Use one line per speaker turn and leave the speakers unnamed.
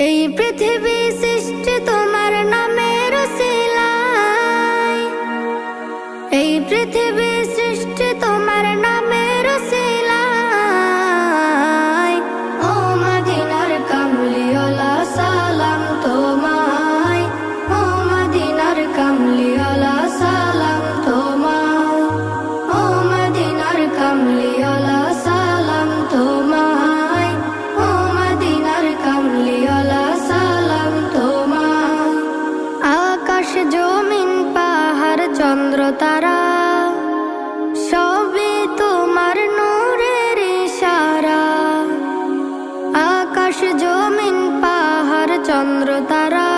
এই পৃথিবী সৃষ্টি তোমার নামের উসিলায়, এই পৃথিবী সৃষ্টি তোমার নামের উসিলায়। ও মদিনার কামলিওয়ালা সালাম তোমায়, ও মদিনার কামলিওয়ালা সালাম তোমায়, ও মদিনার কামলিওয়ালা সালাম তোমায়, ও মদিনার কামলিওয়ালা সালাম তোমায়। আকাশ জমিন পাহাড় চন্দ্র তারা সবই তোমার নূরের ইশারা। আকাশ জমিন পাহাড় চন্দ্র তারা